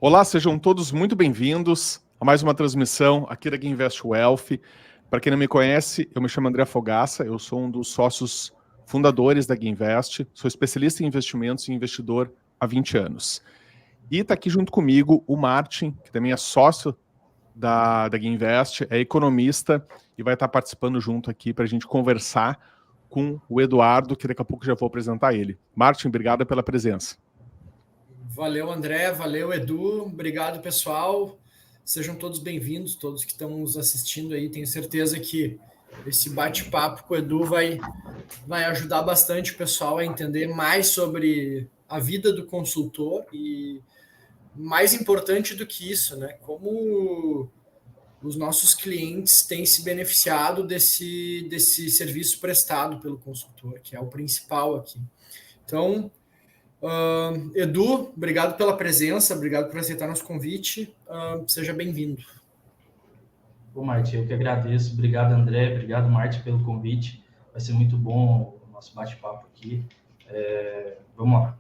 Olá, sejam todos muito bem-vindos a mais uma transmissão aqui da GuinVest Wealth. Para quem não me conhece, eu me chamo André Fogaça, eu sou um dos sócios fundadores da GuinVest, sou especialista em investimentos e investidor há 20 anos. E está aqui junto comigo o Martin, que também é sócio da GuinVest, é economista e vai estar participando junto aqui para a gente conversar com o Eduardo, que daqui a pouco já vou apresentar ele. Martin, obrigado pela presença. Valeu, André. Valeu, Edu. Obrigado, pessoal. Sejam todos bem-vindos, todos que estão nos assistindo aí. Tenho certeza que esse bate-papo com o Edu vai ajudar bastante o pessoal a entender mais sobre a vida do consultor e, mais importante do que isso, né? Como os nossos clientes têm se beneficiado desse serviço prestado pelo consultor, que é o principal aqui. Então, Edu, obrigado pela presença, obrigado por aceitar nosso convite. Seja bem-vindo. Bom, Martin, eu que agradeço. Obrigado, André. Obrigado, Martin, pelo convite. Vai ser muito bom o nosso bate-papo aqui. Vamos lá.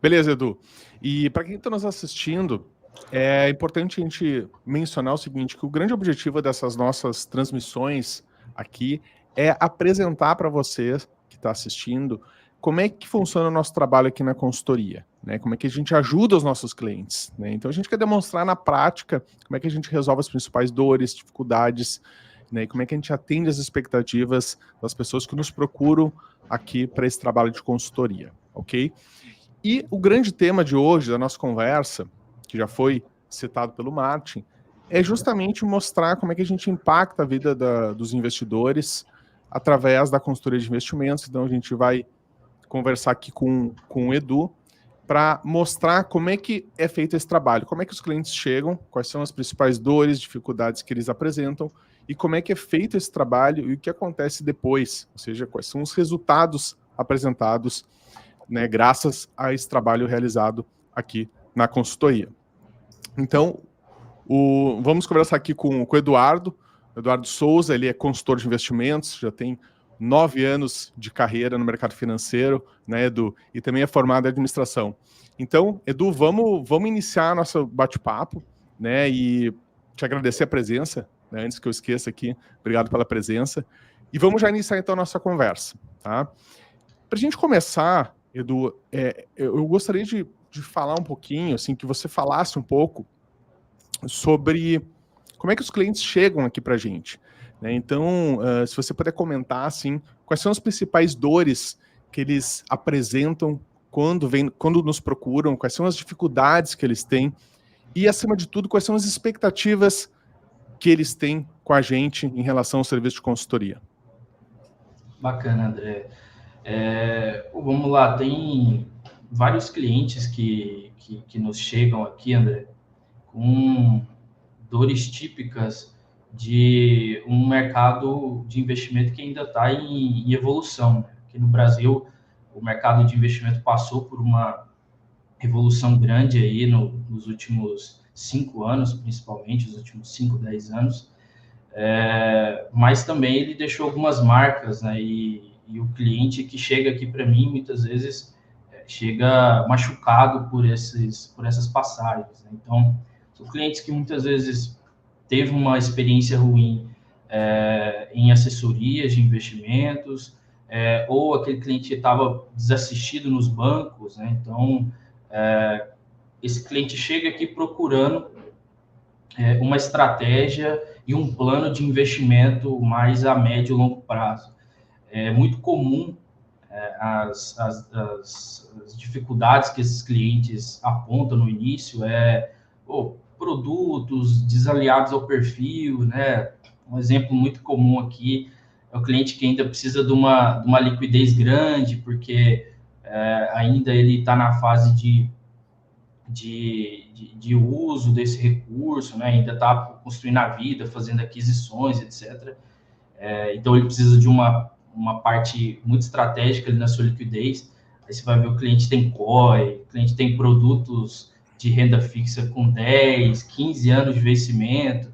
Beleza, Edu. E para quem está nos assistindo, é importante a gente mencionar o seguinte, que o grande objetivo dessas nossas transmissões aqui é apresentar para você que está assistindo como é que funciona o nosso trabalho aqui na consultoria, né? Como é que a gente ajuda os nossos clientes, né? Então a gente quer demonstrar na prática como é que a gente resolve as principais dores, dificuldades, né? E como é que a gente atende as expectativas das pessoas que nos procuram aqui para esse trabalho de consultoria, ok? E o grande tema de hoje, da nossa conversa, que já foi citado pelo Martin, é justamente mostrar como é que a gente impacta a vida dos investidores através da consultoria de investimentos. Então a gente vai conversar aqui com o Edu para mostrar como é que é feito esse trabalho, como é que os clientes chegam, quais são as principais dores, dificuldades que eles apresentam e como é que é feito esse trabalho e o que acontece depois, ou seja, quais são os resultados apresentados, né, graças a esse trabalho realizado aqui na consultoria. Então, vamos conversar aqui com o Eduardo Souza. Ele é consultor de investimentos, já tem 9 anos de carreira no mercado financeiro, né, Edu? E também é formado em administração. Então, Edu, vamos iniciar nosso bate-papo, né, e te agradecer a presença, né, antes que eu esqueça aqui, obrigado pela presença. E vamos já iniciar então a nossa conversa, tá? Para a gente começar, Edu, eu gostaria de falar um pouquinho, assim, que você falasse um pouco sobre como é que os clientes chegam aqui para a gente, né? Então, se você puder comentar, assim, quais são as principais dores que eles apresentam quando nos procuram, quais são as dificuldades que eles têm e, acima de tudo, quais são as expectativas que eles têm com a gente em relação ao serviço de consultoria. Bacana, André. Vamos lá, tem vários clientes que nos chegam aqui, André, com dores típicas de um mercado de investimento que ainda está em evolução. Aqui no Brasil, o mercado de investimento passou por uma revolução grande aí nos últimos 5 anos, principalmente, os últimos 5, 10 anos, mas também ele deixou algumas marcas, né? E o cliente que chega aqui para mim, muitas vezes, chega machucado por essas passagens, né? Então, são clientes que muitas vezes teve uma experiência ruim em assessorias de investimentos, ou aquele cliente que estava desassistido nos bancos, né? Então, esse cliente chega aqui procurando uma estratégia e um plano de investimento mais a médio e longo prazo. É muito comum as dificuldades que esses clientes apontam no início, produtos desalinhados ao perfil, né? Um exemplo muito comum aqui é o cliente que ainda precisa de uma liquidez grande, porque ainda ele está na fase de uso desse recurso, né? Ainda está construindo a vida, fazendo aquisições, etc. Então, ele precisa de uma parte muito estratégica ali na sua liquidez. Aí você vai ver o cliente tem COI, o cliente tem produtos de renda fixa com 10, 15 anos de vencimento,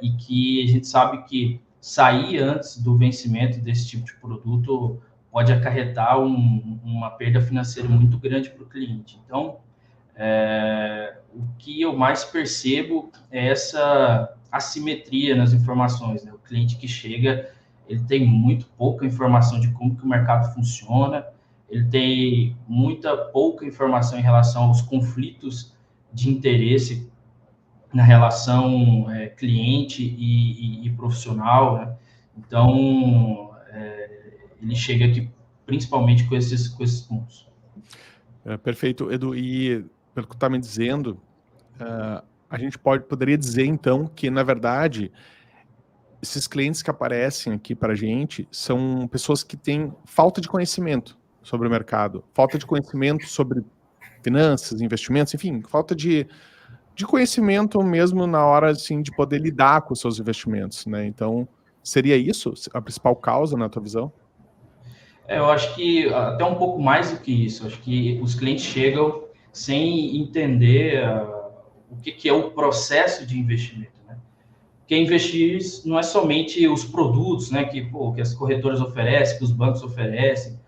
e que a gente sabe que sair antes do vencimento desse tipo de produto pode acarretar uma perda financeira muito grande para o cliente. Então, O que eu mais percebo é essa assimetria nas informações, né? O cliente que chega, ele tem muito pouca informação de como que o mercado funciona, ele tem pouca informação em relação aos conflitos de interesse na relação cliente e profissional, né? Então, ele chega aqui principalmente com esses pontos. Perfeito, Edu. E pelo que tu está me dizendo, a gente poderia dizer, então, que, na verdade, esses clientes que aparecem aqui para a gente são pessoas que têm falta de conhecimento sobre o mercado, falta de conhecimento sobre finanças, investimentos, enfim, falta de conhecimento mesmo na hora, assim, de poder lidar com os seus investimentos, né? Então, seria isso a principal causa, na tua visão? Eu acho que até um pouco mais do que isso. Acho que os clientes chegam sem entender o que é o processo de investimento, né? Porque investir não é somente os produtos, né, que as corretoras oferecem, que os bancos oferecem.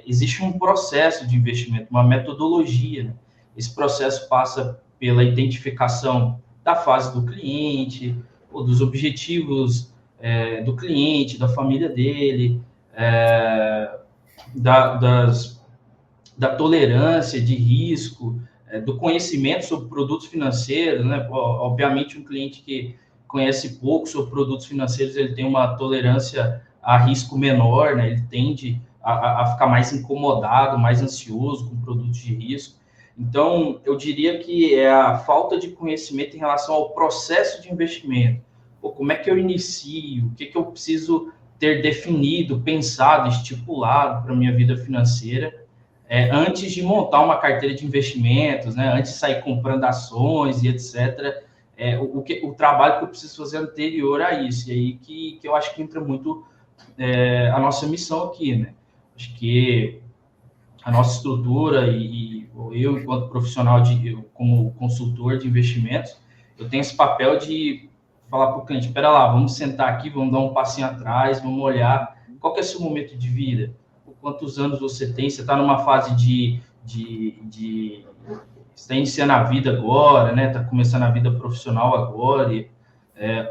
Existe um processo de investimento, uma metodologia, né? Esse processo passa pela identificação da fase do cliente, ou dos objetivos do cliente, da família dele, da tolerância de risco, do conhecimento sobre produtos financeiros, né? Obviamente, um cliente que conhece pouco sobre produtos financeiros, ele tem uma tolerância a risco menor, né? Ele tende a ficar mais incomodado, mais ansioso com produtos de risco. Então, eu diria que é a falta de conhecimento em relação ao processo de investimento. Como é que eu inicio? O que eu preciso ter definido, pensado, estipulado para a minha vida financeira antes de montar uma carteira de investimentos, né? Antes de sair comprando ações e etc. O trabalho que eu preciso fazer anterior a isso. E aí que eu acho que entra muito a nossa missão aqui, né? Acho que a nossa estrutura e eu, enquanto profissional, como consultor de investimentos, eu tenho esse papel de falar para o cliente, espera lá, vamos sentar aqui, vamos dar um passinho atrás, vamos olhar qual que é o seu momento de vida, quantos anos você tem, você está numa fase você está iniciando a vida agora, né? Está começando a vida profissional agora,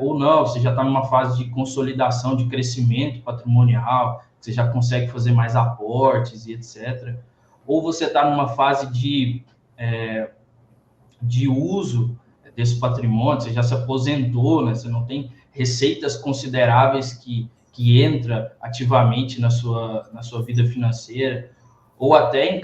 ou não, você já está numa fase de consolidação, de crescimento patrimonial, você já consegue fazer mais aportes e etc. Ou você está numa fase de uso desse patrimônio, você já se aposentou, né? Você não tem receitas consideráveis que entra ativamente na sua vida financeira, ou até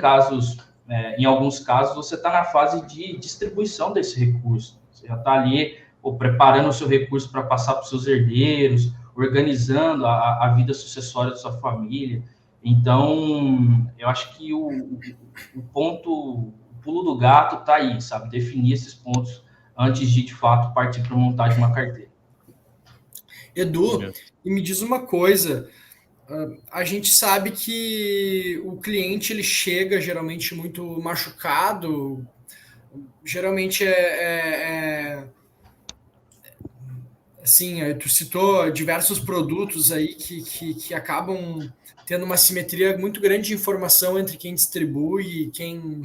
em alguns casos, você está na fase de distribuição desse recurso. Você já está ali preparando o seu recurso para passar para os seus herdeiros, organizando a vida sucessória da sua família. Então, eu acho que o pulo do gato está aí, sabe? Definir esses pontos antes de fato, partir para montar uma carteira. Edu, e me diz uma coisa, a gente sabe que o cliente ele chega geralmente muito machucado, geralmente assim, tu citou diversos produtos aí que acabam tendo uma simetria muito grande de informação entre quem distribui e quem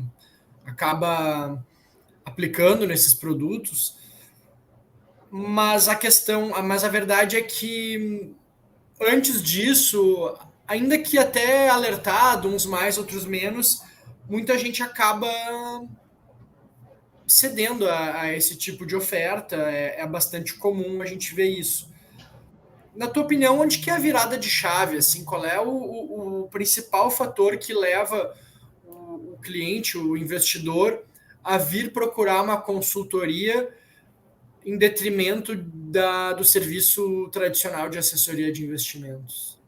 acaba aplicando nesses produtos, mas a verdade é que antes disso, ainda que até alertado, uns mais, outros menos, muita gente acaba cedendo a esse tipo de oferta, é bastante comum a gente ver isso. Na tua opinião, onde que é a virada de chave? Assim, qual é o principal fator que leva o cliente, o investidor, a vir procurar uma consultoria em detrimento do serviço tradicional de assessoria de investimentos?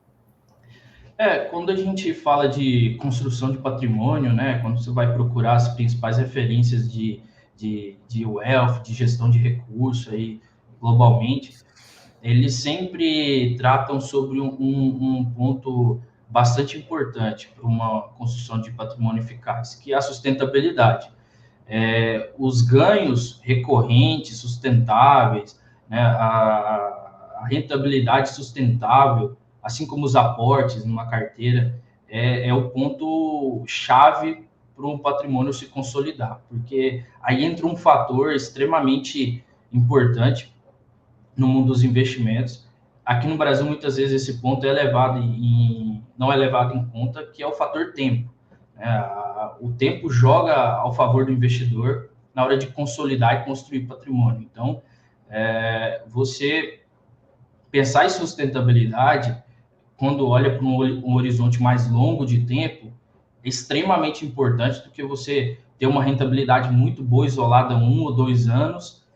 Quando a gente fala de construção de patrimônio, né, quando você vai procurar as principais referências de wealth, de gestão de recursos aí, globalmente, eles sempre tratam sobre um ponto bastante importante para uma construção de patrimônio eficaz, que é a sustentabilidade. Os ganhos recorrentes, sustentáveis, né, a rentabilidade sustentável, assim como os aportes numa carteira, é o ponto-chave para um patrimônio se consolidar, porque aí entra um fator extremamente importante no mundo dos investimentos. Aqui no Brasil, muitas vezes, esse ponto não é levado em conta, que é o fator tempo. O tempo joga ao favor do investidor na hora de consolidar e construir patrimônio. Então, você pensar em sustentabilidade, quando olha para um horizonte mais longo de tempo, é extremamente importante do que você ter uma rentabilidade muito boa, isolada 1 ou 2 anos,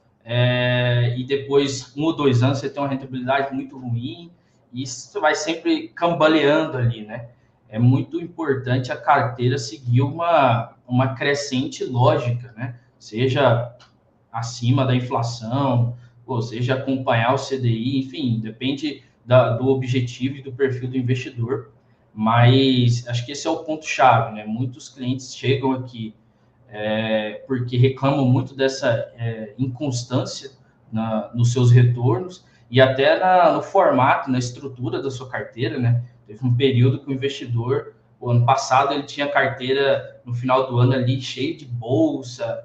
e depois 1 ou 2 anos você tem uma rentabilidade muito ruim, e isso vai sempre cambaleando ali, né? É muito importante a carteira seguir uma crescente lógica, né? Seja acima da inflação, ou seja, acompanhar o CDI, enfim, depende do objetivo e do perfil do investidor, mas acho que esse é o ponto-chave, né? Muitos clientes chegam aqui porque reclamam muito dessa inconstância nos seus retornos e até no formato, na estrutura da sua carteira, né? Teve um período que o investidor, o ano passado, ele tinha carteira no final do ano ali cheio de bolsa,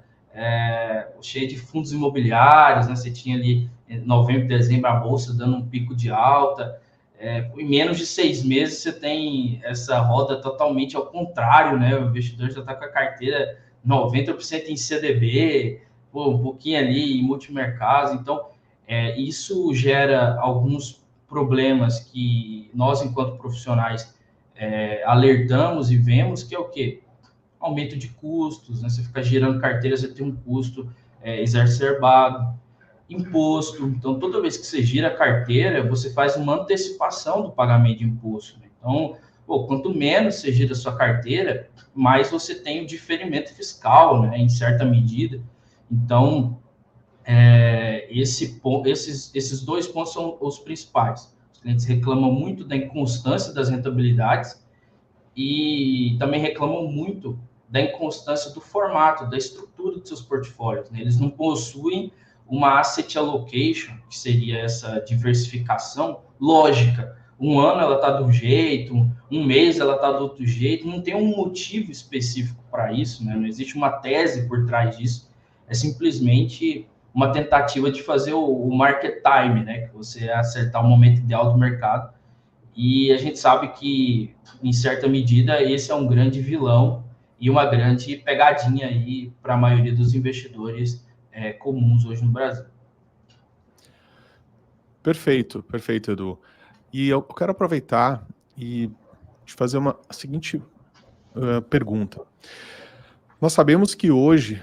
cheio de fundos imobiliários, né? Você tinha ali em novembro, dezembro, a bolsa dando um pico de alta. Em menos de 6 meses, você tem essa roda totalmente ao contrário, né? O investidor já está com a carteira 90% em CDB, um pouquinho ali em multimercados. Então, isso gera alguns problemas que nós, enquanto profissionais, alertamos e vemos, que é o quê? Aumento de custos, né? Você fica girando carteira, você tem um custo exacerbado, imposto. Então, toda vez que você gira a carteira, você faz uma antecipação do pagamento de imposto, né? Então, quanto menos você gira a sua carteira, mais você tem o diferimento fiscal, né, em certa medida. Então, esses 2 pontos são os principais. Os clientes reclamam muito da inconstância das rentabilidades e também reclamam muito da inconstância do formato, da estrutura dos seus portfólios, né? Eles não possuem uma asset allocation, que seria essa diversificação lógica. Um ano ela está de um jeito, um mês ela está do outro jeito, não tem um motivo específico para isso, né? Não existe uma tese por trás disso, é simplesmente uma tentativa de fazer o market time, né? Que você acertar o momento ideal do mercado. E a gente sabe que, em certa medida, esse é um grande vilão e uma grande pegadinha aí para a maioria dos investidores comuns hoje no Brasil. Perfeito, Edu. E eu quero aproveitar e te fazer a seguinte pergunta. Nós sabemos que hoje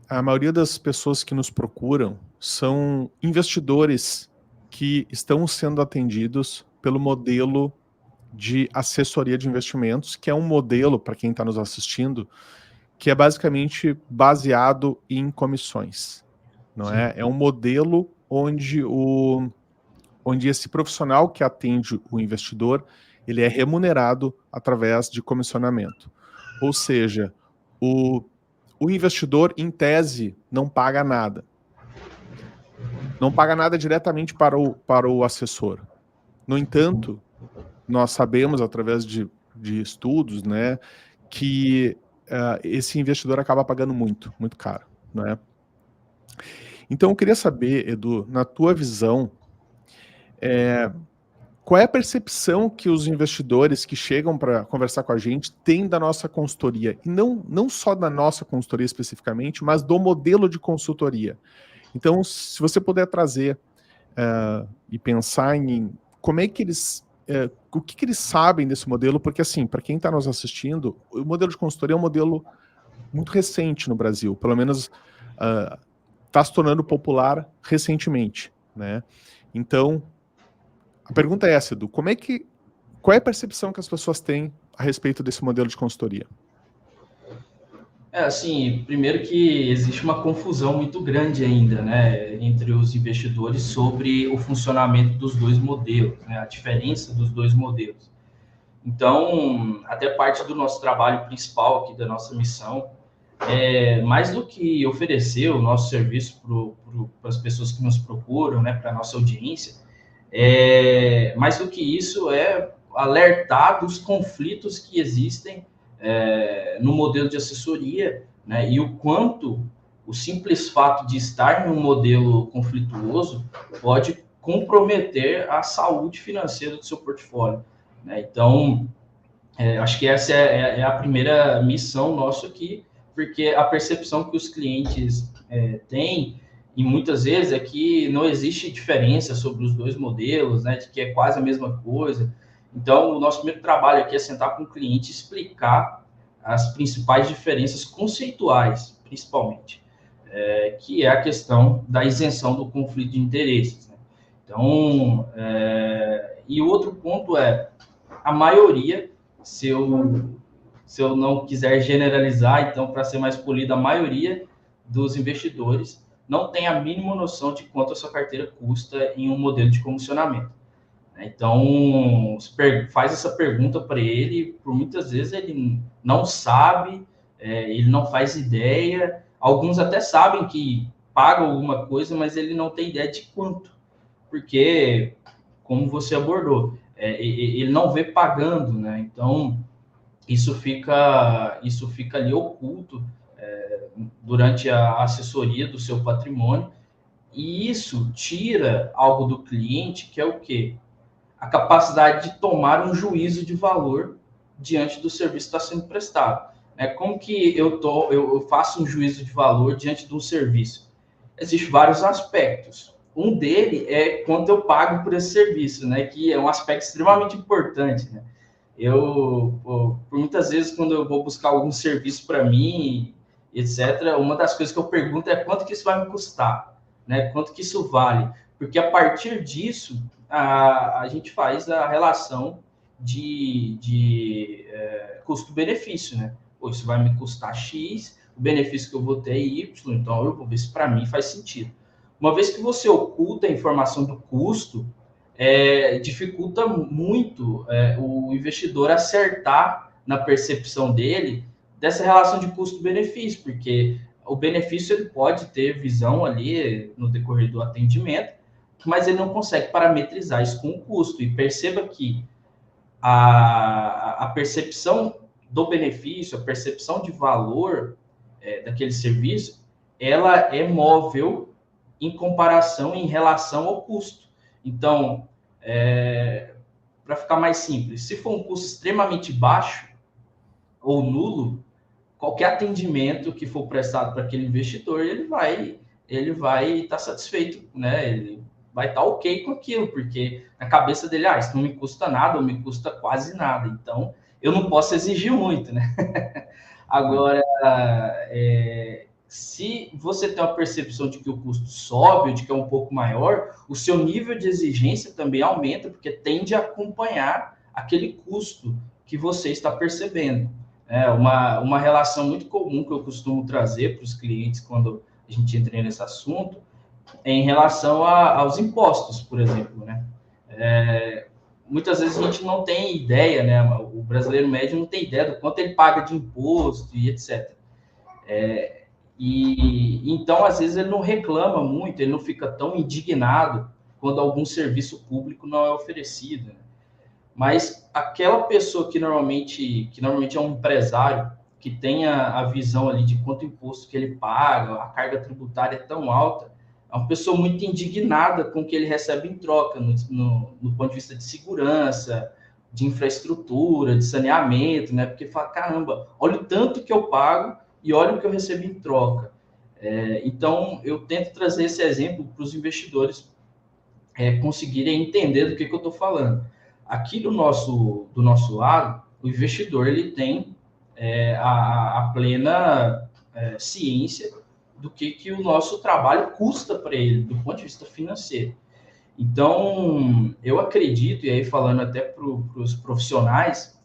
a maioria das pessoas que nos procuram são investidores que estão sendo atendidos pelo modelo de assessoria de investimentos, que é um modelo, para quem está nos assistindo, que é basicamente baseado em comissões, não é? É um modelo onde esse profissional que atende o investidor, ele é remunerado através de comissionamento. Ou seja, o investidor, em tese, não paga nada. Não paga nada diretamente para o assessor. No entanto, nós sabemos, através de estudos, né, que esse investidor acaba pagando muito caro, né? Então, eu queria saber, Edu, na tua visão, qual é a percepção que os investidores que chegam para conversar com a gente têm da nossa consultoria? E não só da nossa consultoria especificamente, mas do modelo de consultoria. Então, se você puder trazer e pensar em como é que eles... o que eles sabem desse modelo, porque assim, para quem está nos assistindo, o modelo de consultoria é um modelo muito recente no Brasil, pelo menos está se tornando popular recentemente, né? Então, a pergunta é essa, Edu, qual é a percepção que as pessoas têm a respeito desse modelo de consultoria? Assim, primeiro que existe uma confusão muito grande ainda, né, entre os investidores sobre o funcionamento dos 2 modelos, né, a diferença dos 2 modelos. Então, até parte do nosso trabalho principal aqui, da nossa missão, mais do que oferecer o nosso serviço para as pessoas que nos procuram, né, para a nossa audiência, mais do que isso, alertar dos conflitos que existem no modelo de assessoria, né, e o quanto o simples fato de estar em um modelo conflituoso pode comprometer a saúde financeira do seu portfólio, né? Então, acho que essa é a primeira missão nossa aqui, porque a percepção que os clientes têm, e muitas vezes, é que não existe diferença sobre os dois modelos, né, de que é quase a mesma coisa. Então, o nosso primeiro trabalho aqui é sentar com o cliente e explicar as principais diferenças conceituais, principalmente, que é a questão da isenção do conflito de interesses, né? Então, e o outro ponto é, a maioria, se eu não quiser generalizar, então, para ser mais polido, a maioria dos investidores não tem a mínima noção de quanto a sua carteira custa em um modelo de comissionamento. Então, faz essa pergunta para ele, por muitas vezes ele não sabe, ele não faz ideia, alguns até sabem que pagam alguma coisa, mas ele não tem ideia de quanto, porque, como você abordou, ele não vê pagando, né? Então, isso fica ali oculto durante a assessoria do seu patrimônio, e isso tira algo do cliente, que é o quê? A capacidade de tomar um juízo de valor diante do serviço que está sendo prestado. Como que eu faço um juízo de valor diante de um serviço? Existem vários aspectos. Um dele é quanto eu pago por esse serviço, né? Que é um aspecto extremamente importante, né? Por muitas vezes, quando eu vou buscar algum serviço para mim, etc., uma das coisas que eu pergunto é quanto que isso vai me custar, né? Quanto que isso vale? Porque a partir disso, a gente faz a relação de custo-benefício, né? Ou isso vai me custar X, o benefício que eu vou ter é Y, então eu vou ver se para mim faz sentido. Uma vez que você oculta a informação do custo, dificulta muito o investidor acertar na percepção dele dessa relação de custo-benefício, porque o benefício ele pode ter visão ali no decorrer do atendimento, mas ele não consegue parametrizar isso com o custo. E perceba que a percepção do benefício, a percepção de valor daquele serviço, ela é móvel em comparação, em relação ao custo. Então, para ficar mais simples, se for um custo extremamente baixo ou nulo, qualquer atendimento que for prestado para aquele investidor, ele vai estar satisfeito, né? Ele vai estar ok com aquilo, porque na cabeça dele, isso não me custa nada, ou me custa quase nada. Então, eu não posso exigir muito, né? Agora, se você tem uma percepção de que o custo sobe, ou de que é um pouco maior, o seu nível de exigência também aumenta, porque tende a acompanhar aquele custo que você está percebendo. Uma relação muito comum que eu costumo trazer para os clientes quando a gente entra nesse assunto é em relação aos impostos, por exemplo, né? Muitas vezes a gente não tem ideia, né? O brasileiro médio não tem ideia do quanto ele paga de imposto e etc. Então, às vezes, ele não reclama muito, ele não fica tão indignado quando algum serviço público não é oferecido, né? Mas aquela pessoa que normalmente é um empresário, que tem a visão ali de quanto imposto que ele paga, a carga tributária é tão alta, é uma pessoa muito indignada com o que ele recebe em troca, no ponto de vista de segurança, de infraestrutura, de saneamento, né? Porque fala, caramba, olha o tanto que eu pago e olha o que eu recebo em troca. Então, eu tento trazer esse exemplo para os investidores conseguirem entender do que eu estou falando. Aqui do nosso lado, o investidor ele tem a plena ciência do que o nosso trabalho custa para ele, do ponto de vista financeiro. Então, eu acredito, e aí falando até para os profissionais,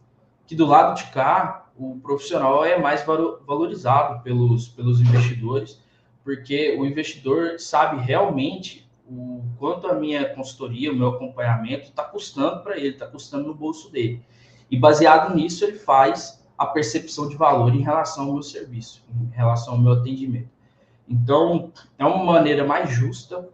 que do lado de cá, o profissional é mais valorizado pelos investidores, porque o investidor sabe realmente o quanto a minha consultoria, o meu acompanhamento está custando para ele, está custando no bolso dele. E baseado nisso, ele faz a percepção de valor em relação ao meu serviço, em relação ao meu atendimento. Então, é uma maneira mais justa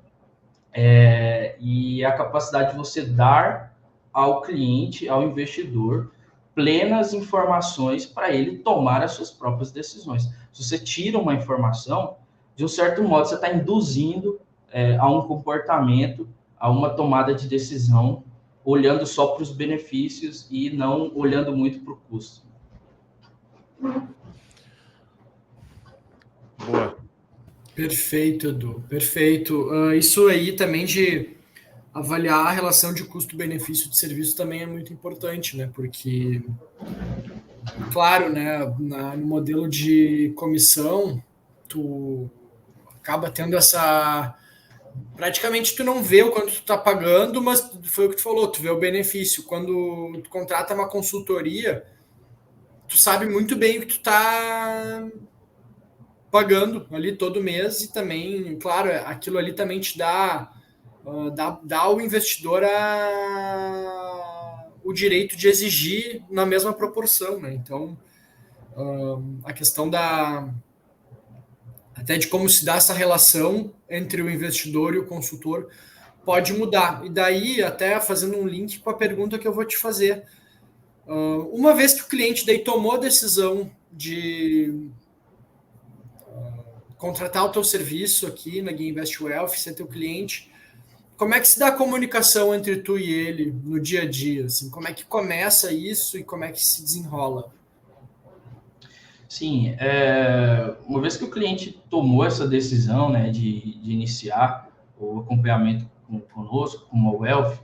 e a capacidade de você dar ao cliente, ao investidor, plenas informações para ele tomar as suas próprias decisões. Se você tira uma informação, de um certo modo, você está induzindo a um comportamento, a uma tomada de decisão, olhando só para os benefícios e não olhando muito para o custo. Boa. Perfeito, Edu. Perfeito. Isso aí também de avaliar a relação de custo-benefício de serviço também é muito importante, né? Porque, claro, né, no modelo de comissão, tu acaba tendo essa... Praticamente tu não vê o quanto tu tá pagando, mas foi o que tu falou, tu vê o benefício. Quando tu contrata uma consultoria, tu sabe muito bem o que tu tá pagando ali todo mês e também, claro, aquilo ali também te dá ao investidor o direito de exigir na mesma proporção, né? Então, a questão até de como se dá essa relação entre o investidor e o consultor pode mudar. E daí, até fazendo um link com a pergunta que eu vou te fazer. Uma vez que o cliente daí tomou a decisão de contratar o teu serviço aqui na Guia Invest Wealth, ser teu cliente, como é que se dá a comunicação entre tu e ele no dia a dia? Assim, como é que começa isso e como é que se desenrola? Sim, uma vez que o cliente tomou essa decisão, né, de iniciar o acompanhamento conosco, como a Wealth,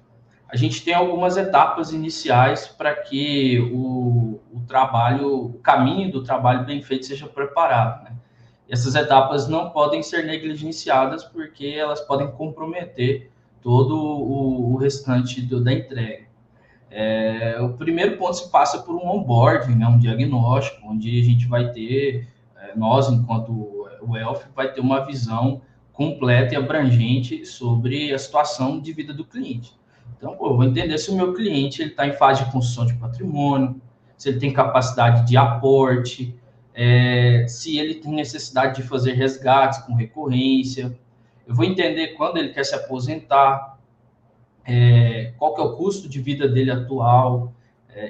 a gente tem algumas etapas iniciais para que o caminho do trabalho bem feito seja preparado, né? Essas etapas não podem ser negligenciadas porque elas podem comprometer todo o restante da entrega. O primeiro ponto se passa por um onboarding, né, um diagnóstico, onde a gente vai ter, nós, enquanto Wealth, vai ter uma visão completa e abrangente sobre a situação de vida do cliente. Então, eu vou entender se o meu cliente está em fase de construção de patrimônio, se ele tem capacidade de aporte, se ele tem necessidade de fazer resgates com recorrência. Eu vou entender quando ele quer se aposentar, qual que é o custo de vida dele atual,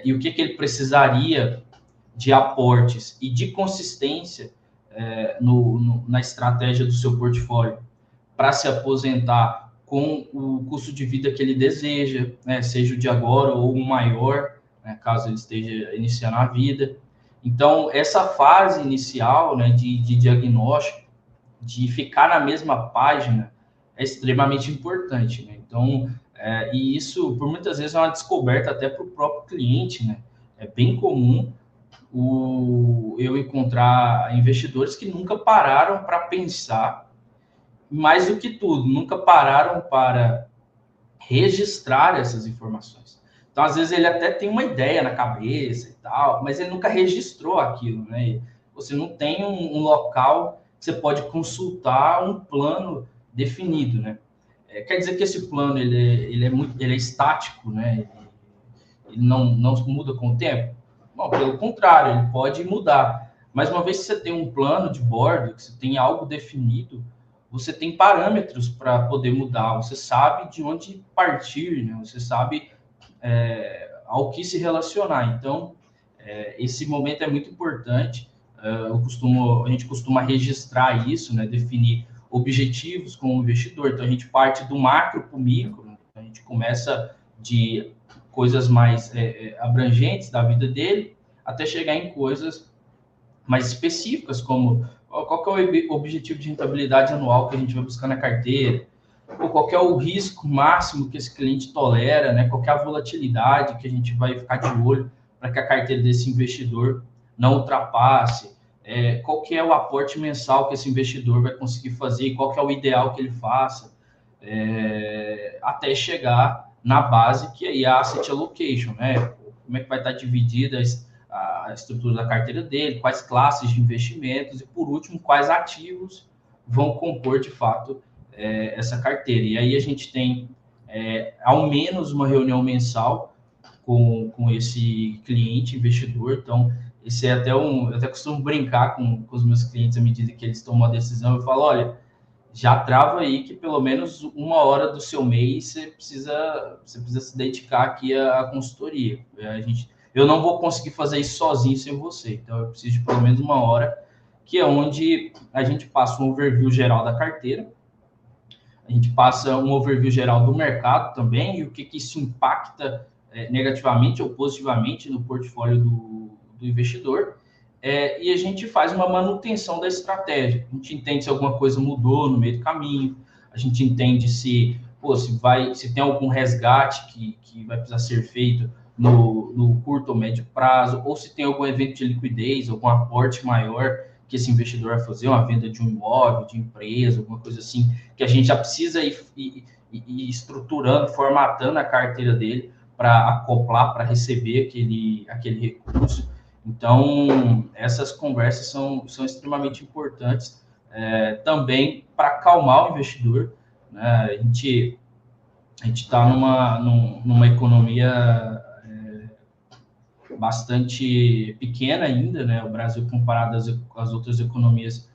e o que ele precisaria de aportes e de consistência na estratégia do seu portfólio para se aposentar com o custo de vida que ele deseja, né, seja o de agora ou o maior, né, caso ele esteja iniciando a vida. Então, essa fase inicial, né, de diagnóstico, de ficar na mesma página, é extremamente importante, né? Então, e isso, por muitas vezes, é uma descoberta até para o próprio cliente, né? É bem comum eu encontrar investidores que nunca pararam para pensar, mais do que tudo, nunca pararam para registrar essas informações. Então, às vezes, ele até tem uma ideia na cabeça e tal, mas ele nunca registrou aquilo, né? Você não tem um local que você pode consultar um plano definido, né? Quer dizer que esse plano ele é estático, né? Ele não muda com o tempo? Não, pelo contrário, ele pode mudar. Mas uma vez que você tem um plano de bordo, que você tem algo definido, você tem parâmetros para poder mudar, você sabe de onde partir, né? Você sabe ao que se relacionar. Então, esse momento é muito importante. A gente costuma registrar isso, né? Definir objetivos com o investidor. Então, a gente parte do macro para o micro, né? A gente começa de coisas mais abrangentes da vida dele, até chegar em coisas mais específicas, como qual que é o objetivo de rentabilidade anual que a gente vai buscar na carteira, ou qual que é o risco máximo que esse cliente tolera, né? Qual que é a volatilidade que a gente vai ficar de olho para que a carteira desse investidor não ultrapasse, qual que é o aporte mensal que esse investidor vai conseguir fazer, qual que é o ideal que ele faça, até chegar na base que é a asset allocation, né? Como é que vai estar dividida a estrutura da carteira dele, quais classes de investimentos e, por último, quais ativos vão compor, de fato, essa carteira. E aí a gente tem, ao menos, uma reunião mensal com esse cliente investidor. Então, esse eu até costumo brincar com os meus clientes à medida que eles tomam a decisão. Eu falo, olha, já trava aí que pelo menos 1 hora do seu mês você precisa se dedicar aqui à consultoria. eu não vou conseguir fazer isso sozinho sem você. Então, eu preciso de pelo menos uma hora, que é onde a gente passa um overview geral da carteira, a gente passa um overview geral do mercado também, e o que isso impacta negativamente ou positivamente no portfólio do investidor, e a gente faz uma manutenção da estratégia. A gente entende se alguma coisa mudou no meio do caminho, a gente entende se tem algum resgate que vai precisar ser feito no curto ou médio prazo, ou se tem algum evento de liquidez, algum aporte maior que esse investidor vai fazer, uma venda de um imóvel, de empresa, alguma coisa assim, que a gente já precisa ir estruturando, formatando a carteira dele para acoplar, para receber aquele recurso. Então, essas conversas são extremamente importantes também para acalmar o investidor, né? A gente está numa economia bastante pequena ainda, né? O Brasil, comparado às outras economias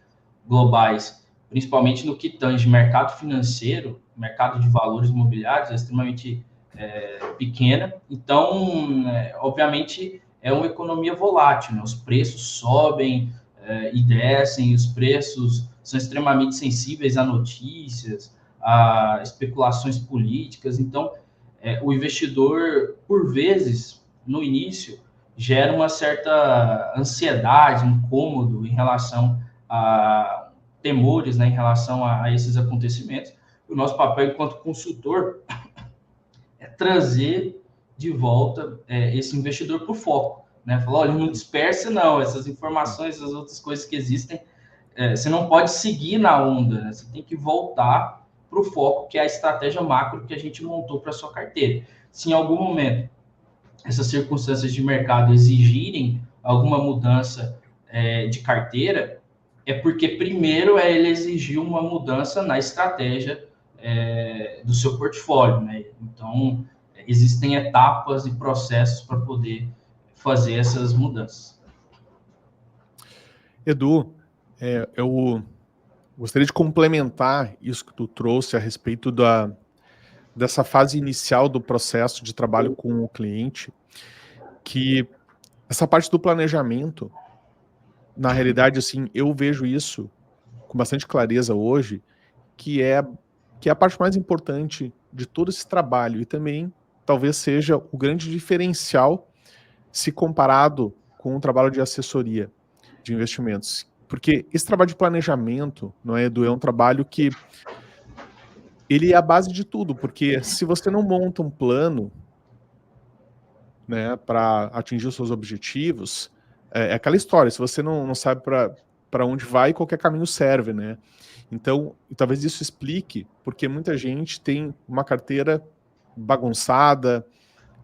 globais, principalmente no que tange mercado financeiro, mercado de valores imobiliários, é extremamente pequena. Então, obviamente, é uma economia volátil, né? Os preços sobem e descem, os preços são extremamente sensíveis a notícias, a especulações políticas. Então, o investidor, por vezes, no início, gera uma certa ansiedade, incômodo em relação a temores, né, em relação a esses acontecimentos. O nosso papel enquanto consultor é trazer de volta esse investidor para o foco, né? Falar, olha, não dispersa não, essas informações, essas outras coisas que existem, você não pode seguir na onda, né? Você tem que voltar para o foco, que é a estratégia macro que a gente montou para a sua carteira. Se em algum momento essas circunstâncias de mercado exigirem alguma mudança de carteira, é porque primeiro ele exigiu uma mudança na estratégia do seu portfólio, né? Então, existem etapas e processos para poder fazer essas mudanças. Edu, eu gostaria de complementar isso que tu trouxe a respeito dessa fase inicial do processo de trabalho com o cliente, que essa parte do planejamento, na realidade, assim, eu vejo isso com bastante clareza hoje, que é a parte mais importante de todo esse trabalho, e também talvez seja o grande diferencial se comparado com o trabalho de assessoria de investimentos. Porque esse trabalho de planejamento, não é, Edu, é um trabalho que ele é a base de tudo, porque se você não monta um plano, né, para atingir os seus objetivos, é aquela história, se você não sabe para onde vai, qualquer caminho serve, né? Então, talvez isso explique porque muita gente tem uma carteira bagunçada,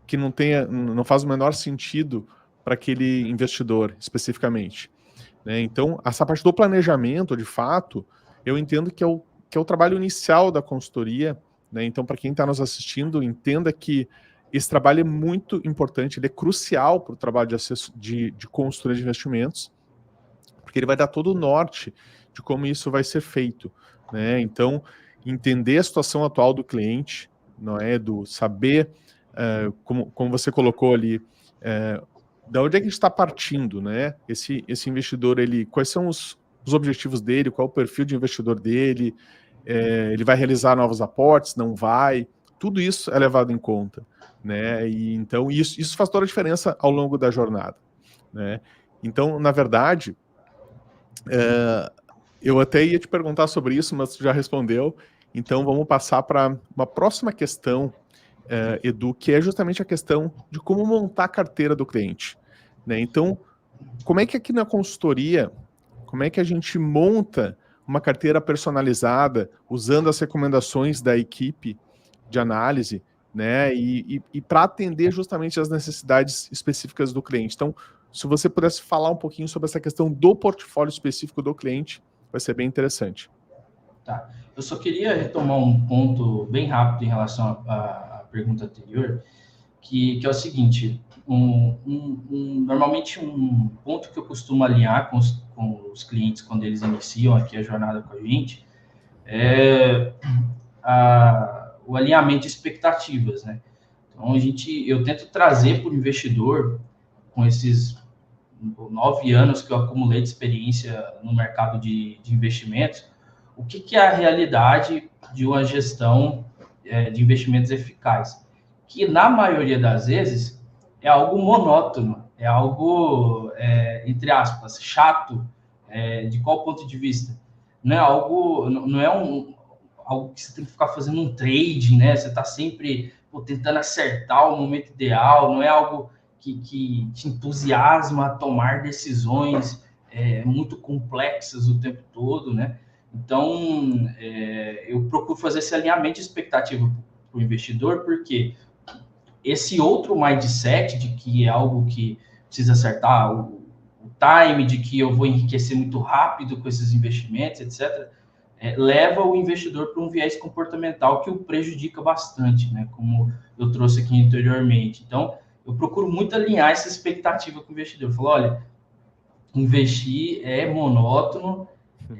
que não faz o menor sentido para aquele investidor especificamente, né? Então, essa parte do planejamento, de fato, eu entendo que é o trabalho inicial da consultoria, né? Então, para quem está nos assistindo, entenda que esse trabalho é muito importante, ele é crucial para o trabalho de consultoria de investimentos, porque ele vai dar todo o norte de como isso vai ser feito, né? Então, entender a situação atual do cliente, não é, do saber, como você colocou ali, da onde é que a gente está partindo, né? Esse investidor, quais são os objetivos dele, qual é o perfil de investidor dele, ele vai realizar novos aportes, não vai, tudo isso é levado em conta, né? E então isso faz toda a diferença ao longo da jornada, né? Então, na verdade, eu até ia te perguntar sobre isso, mas tu já respondeu. Então, vamos passar para uma próxima questão, Edu, que é justamente a questão de como montar a carteira do cliente, né? Então, como é que aqui na consultoria, como é que a gente monta uma carteira personalizada, usando as recomendações da equipe de análise, né? E para atender justamente as necessidades específicas do cliente. Então, se você pudesse falar um pouquinho sobre essa questão do portfólio específico do cliente, vai ser bem interessante. Tá. Eu só queria retomar um ponto bem rápido em relação à pergunta anterior, que é o seguinte, normalmente um ponto que eu costumo alinhar com os clientes quando eles iniciam aqui a jornada com a gente é o alinhamento de expectativas, né? Então, eu tento trazer para o investidor com esses 9 anos que eu acumulei de experiência no mercado de investimentos, o que é a realidade de uma gestão de investimentos eficaz? Que, na maioria das vezes, é algo monótono, é algo, entre aspas, chato, de qual ponto de vista? Não é algo, não é algo que você tem que ficar fazendo um trading, né? Você está sempre tentando acertar o momento ideal, não é algo que te entusiasma a tomar decisões muito complexas o tempo todo, né? Então, eu procuro fazer esse alinhamento de expectativa para o investidor, porque esse outro mindset de que é algo que precisa acertar o time, de que eu vou enriquecer muito rápido com esses investimentos, etc., leva o investidor para um viés comportamental que o prejudica bastante, né? Como eu trouxe aqui anteriormente. Então, eu procuro muito alinhar essa expectativa com o investidor. Eu falo, olha, investir é monótono,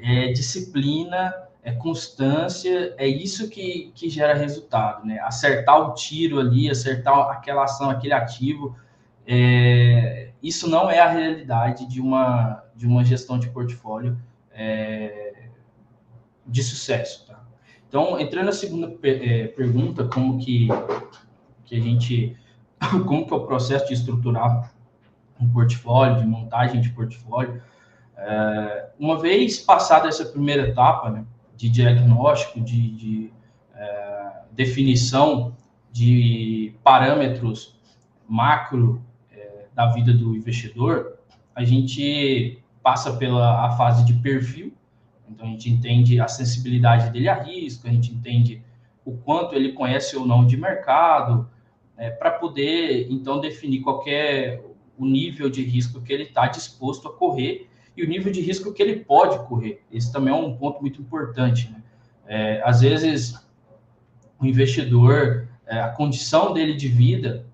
é disciplina, é constância, é isso que gera resultado, né? Acertar o tiro ali, acertar aquela ação, aquele ativo, isso não é a realidade de uma gestão de portfólio de sucesso, tá? Então, entrando na segunda pergunta, como que é o processo de estruturar um portfólio, de montagem de portfólio. Uma vez passada essa primeira etapa, né, de diagnóstico, de definição de parâmetros macro da vida do investidor, a gente passa pela fase de perfil. Então, a gente entende a sensibilidade dele a risco, a gente entende o quanto ele conhece ou não de mercado, para poder, então, definir qual é o nível de risco que ele está disposto a correr e o nível de risco que ele pode correr. Esse também é um ponto muito importante, né? Às vezes, o investidor, a condição dele de vida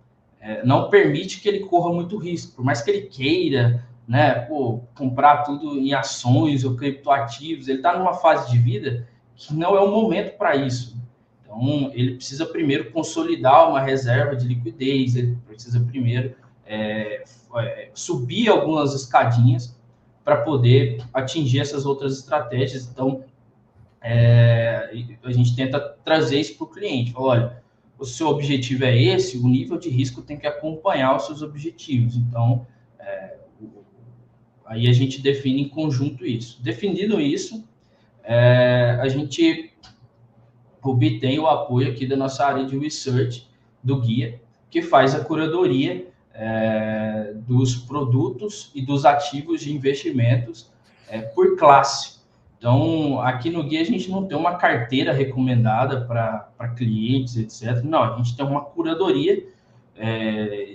não permite que ele corra muito risco, por mais que ele queira, né, comprar tudo em ações ou criptoativos, ele está numa fase de vida que não é o momento para isso. Então, ele precisa primeiro consolidar uma reserva de liquidez, ele precisa primeiro subir algumas escadinhas para poder atingir essas outras estratégias. Então, a gente tenta trazer isso para o cliente. Fala, olha, o seu objetivo é esse, o nível de risco tem que acompanhar os seus objetivos. Então, aí a gente define em conjunto isso. Definido isso, a gente obtém o apoio aqui da nossa área de research, do guia, que faz a curadoria dos produtos e dos ativos de investimentos por classe. Então, aqui no guia a gente não tem uma carteira recomendada para clientes, etc. Não, a gente tem uma curadoria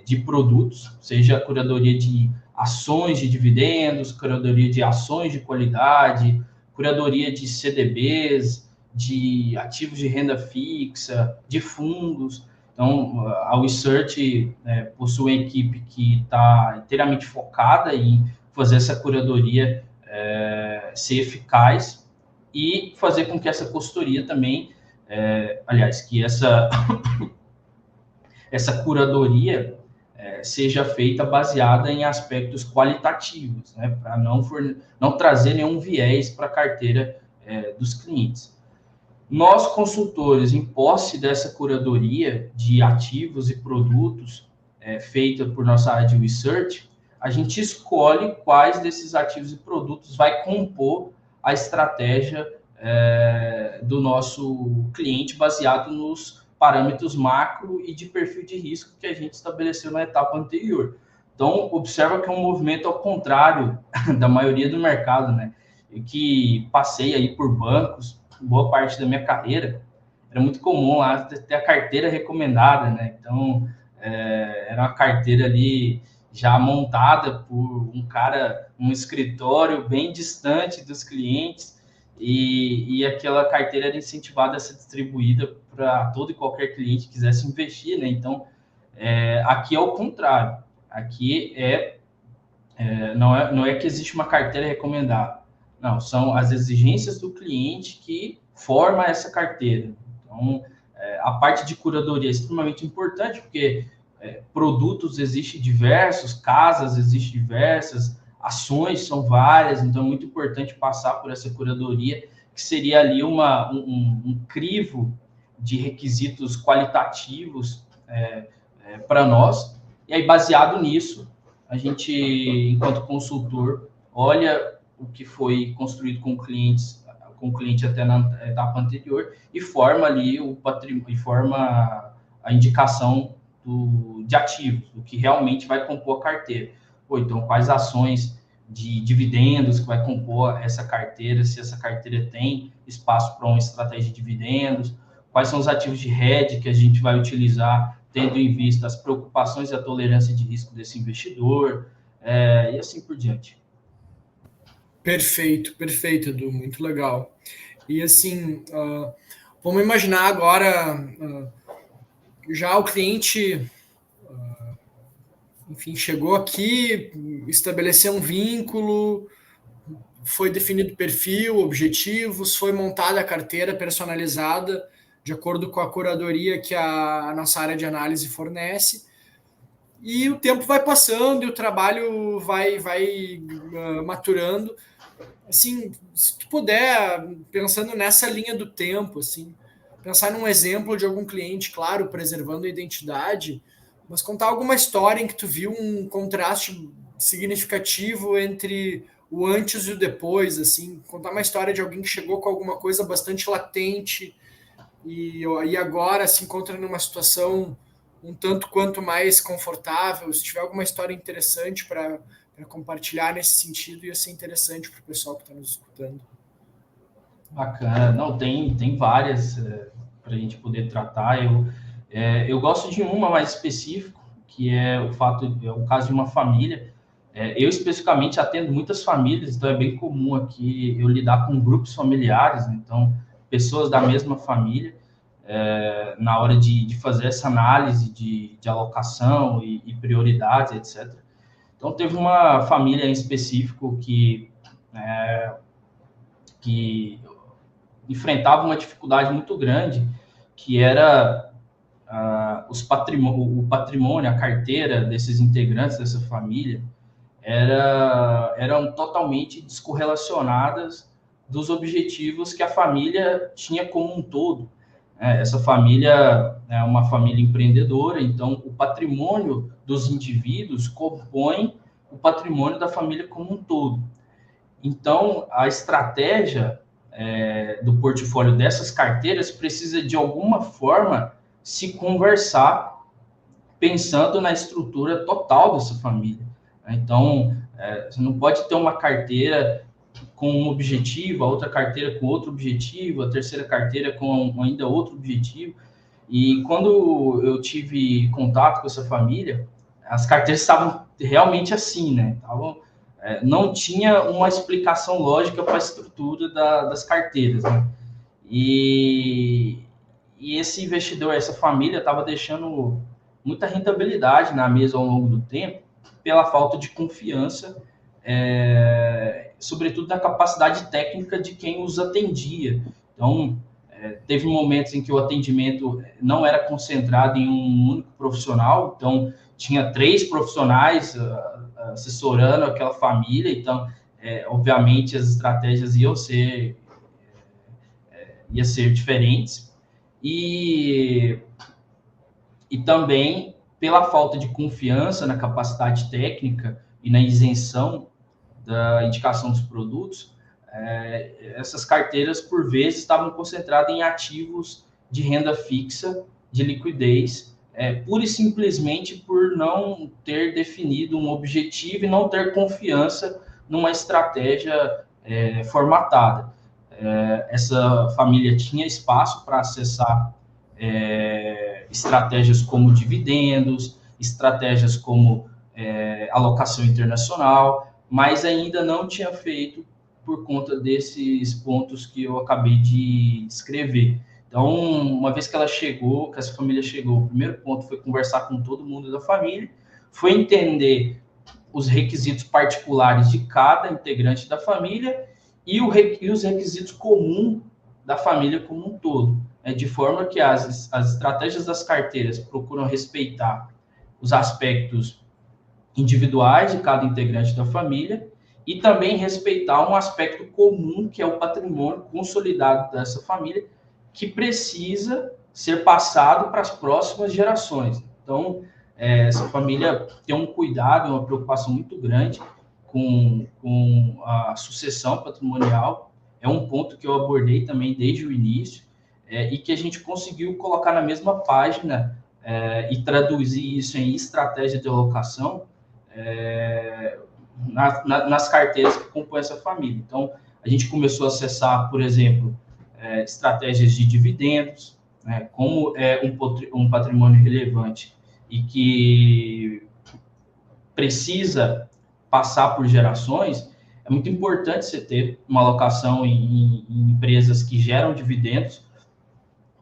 de produtos, seja a curadoria de ações de dividendos, curadoria de ações de qualidade, curadoria de CDBs, de ativos de renda fixa, de fundos. Então, a research possui uma equipe que está inteiramente focada em fazer essa curadoria ser eficaz e fazer com que essa consultoria também, que essa curadoria seja feita baseada em aspectos qualitativos, né, para não trazer nenhum viés para a carteira dos clientes. Nós, consultores, em posse dessa curadoria de ativos e produtos feita por nossa área de research, a gente escolhe quais desses ativos e produtos vai compor a estratégia do nosso cliente baseado nos parâmetros macro e de perfil de risco que a gente estabeleceu na etapa anterior. Então, observa que é um movimento ao contrário da maioria do mercado, né? Eu que passei aí por bancos, boa parte da minha carreira, era muito comum lá ter a carteira recomendada, né? Então, era uma carteira ali já montada por um escritório bem distante dos clientes, e aquela carteira era incentivada a ser distribuída para todo e qualquer cliente que quisesse investir, né? Então, aqui é o contrário. Aqui não é que existe uma carteira recomendada. Não, são as exigências do cliente que forma essa carteira. Então, a parte de curadoria é extremamente importante, porque produtos existem diversos, casas existem diversas, ações são várias, então é muito importante passar por essa curadoria, que seria ali um crivo de requisitos qualitativos para nós. E aí, baseado nisso, a gente, enquanto consultor, olha o que foi construído com o cliente até na etapa anterior e forma ali o patrimônio, e forma a indicação de ativos, do que realmente vai compor a carteira. Então, quais ações de dividendos que vai compor essa carteira, se essa carteira tem espaço para uma estratégia de dividendos, quais são os ativos de hedge que a gente vai utilizar, tendo em vista as preocupações e a tolerância de risco desse investidor, e assim por diante. Perfeito, Edu, muito legal. E assim, vamos imaginar agora, já o cliente, enfim, chegou aqui, estabeleceu um vínculo, foi definido perfil, objetivos, foi montada a carteira personalizada de acordo com a curadoria que a nossa área de análise fornece. E o tempo vai passando e o trabalho vai maturando. Assim, se tu puder, pensando nessa linha do tempo, assim, pensar num exemplo de algum cliente, claro, preservando a identidade, mas contar alguma história em que tu viu um contraste significativo entre o antes e o depois, assim, contar uma história de alguém que chegou com alguma coisa bastante latente e agora se encontra numa situação um tanto quanto mais confortável. Se tiver alguma história interessante para compartilhar nesse sentido, ia ser interessante para o pessoal que está nos escutando. Bacana. Não, tem várias para a gente poder tratar. Eu gosto de uma mais específica, que é o caso de uma família. Eu especificamente atendo muitas famílias, então é bem comum aqui eu lidar com grupos familiares, então pessoas da mesma família, na hora de fazer essa análise de alocação e prioridades, etc. Então, teve uma família em específico que enfrentava uma dificuldade muito grande, que era o patrimônio, a carteira desses integrantes dessa família, eram totalmente descorrelacionadas dos objetivos que a família tinha como um todo. Essa família é uma família empreendedora, então o patrimônio dos indivíduos compõe o patrimônio da família como um todo. Então, a estratégia do portfólio dessas carteiras precisa, de alguma forma, se conversar pensando na estrutura total dessa família. Então, você não pode ter uma carteira com um objetivo, a outra carteira com outro objetivo, a terceira carteira com ainda outro objetivo. E quando eu tive contato com essa família, as carteiras estavam realmente assim, né? Não tinha uma explicação lógica para a estrutura das carteiras, né? E esse investidor, essa família, estava deixando muita rentabilidade na mesa ao longo do tempo pela falta de confiança, sobretudo na capacidade técnica de quem os atendia. Então, teve momentos em que o atendimento não era concentrado em um único profissional, então tinha 3 profissionais assessorando aquela família, então, obviamente, as estratégias iam ser diferentes, e também pela falta de confiança na capacidade técnica e na isenção da indicação dos produtos, essas carteiras, por vezes, estavam concentradas em ativos de renda fixa, de liquidez, pura e simplesmente por não ter definido um objetivo e não ter confiança numa estratégia formatada. Essa família tinha espaço para acessar estratégias como dividendos, estratégias como alocação internacional, mas ainda não tinha feito por conta desses pontos que eu acabei de descrever. Então, uma vez que essa família chegou, o primeiro ponto foi conversar com todo mundo da família, foi entender os requisitos particulares de cada integrante da família e os requisitos comuns da família como um todo, de forma que as estratégias das carteiras procuram respeitar os aspectos individuais de cada integrante da família e também respeitar um aspecto comum, que é o patrimônio consolidado dessa família, que precisa ser passado para as próximas gerações. Então, essa família tem um cuidado, uma preocupação muito grande com a sucessão patrimonial. É um ponto que eu abordei também desde o início, e que a gente conseguiu colocar na mesma página e traduzir isso em estratégia de alocação nas carteiras que compõem essa família. Então, a gente começou a acessar, por exemplo, estratégias de dividendos, né, como é um patrimônio relevante e que precisa passar por gerações, é muito importante você ter uma alocação em empresas que geram dividendos,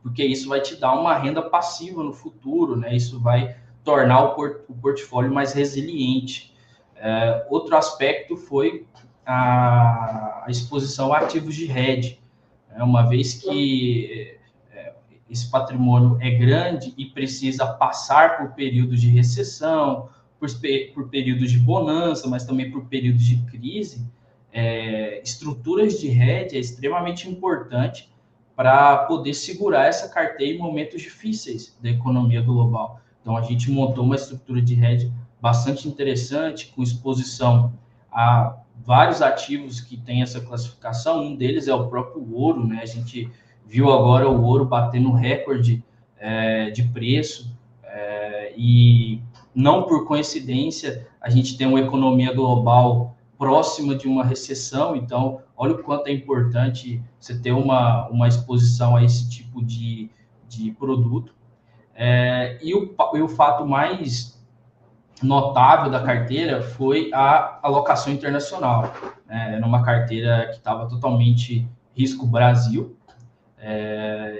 porque isso vai te dar uma renda passiva no futuro, né? Isso vai tornar o portfólio mais resiliente. Outro aspecto foi a exposição a ativos de hedge, uma vez que esse patrimônio é grande e precisa passar por períodos de recessão, por períodos de bonança, mas também por períodos de crise, estruturas de hedge é extremamente importante para poder segurar essa carteira em momentos difíceis da economia global. Então, a gente montou uma estrutura de hedge bastante interessante, com exposição a vários ativos que têm essa classificação. Um deles é o próprio ouro, né? A gente viu agora o ouro batendo recorde de preço, e não por coincidência a gente tem uma economia global próxima de uma recessão. Então, olha o quanto é importante você ter uma exposição a esse tipo de produto. E o fato mais notável da carteira foi a alocação internacional, numa carteira que estava totalmente risco Brasil.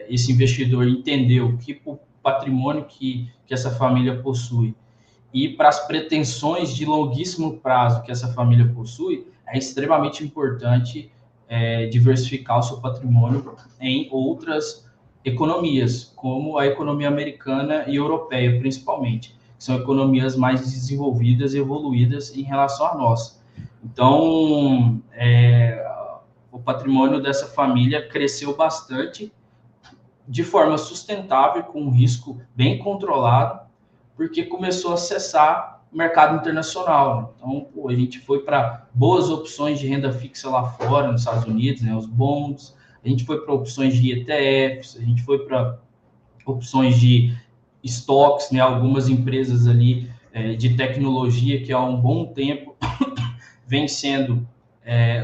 Esse investidor entendeu que o patrimônio que essa família possui e para as pretensões de longuíssimo prazo que essa família possui, é extremamente importante diversificar o seu patrimônio em outras economias, como a economia americana e europeia, principalmente, que são economias mais desenvolvidas e evoluídas em relação à nossa. Então, o patrimônio dessa família cresceu bastante, de forma sustentável, com um risco bem controlado, porque começou a acessar o mercado internacional. Então, a gente foi para boas opções de renda fixa lá fora, nos Estados Unidos, né, os bonds, a gente foi para opções de ETFs, a gente foi para opções de estoques, né, algumas empresas ali de tecnologia que há um bom tempo vem sendo